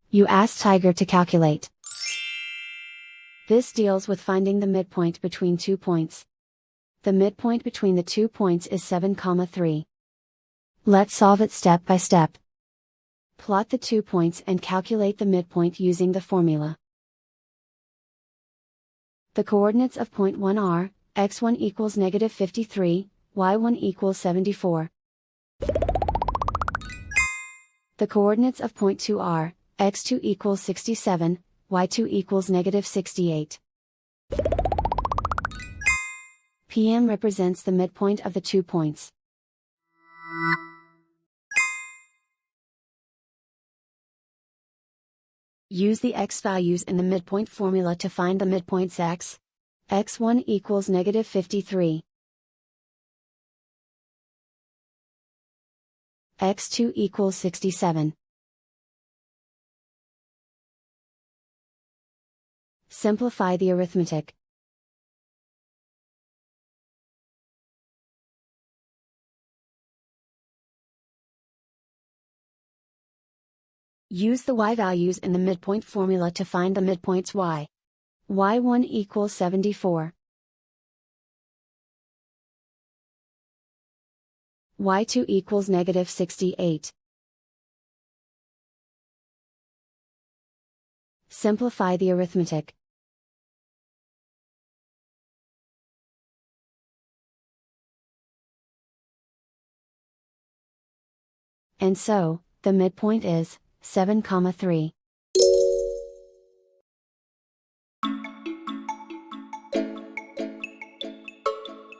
You ask Tiger to calculate. This deals with finding the midpoint between 2 points. The midpoint between the 2 points is 7,3. Let's solve it step by step. Plot the 2 points and calculate the midpoint using the formula. The coordinates of point 1 are, x1 equals -53, y1 equals 74. The coordinates of point 2 are, x2 equals 67, y2 equals -68. PM represents the midpoint of the 2 points. Use the x values in the midpoint formula to find the midpoints x. x1 equals -53. x2 equals 67. Simplify the arithmetic. Use the y values in the midpoint formula to find the midpoints y. y1 equals 74. y2 equals -68. Simplify the arithmetic. And so, the midpoint is 7,3.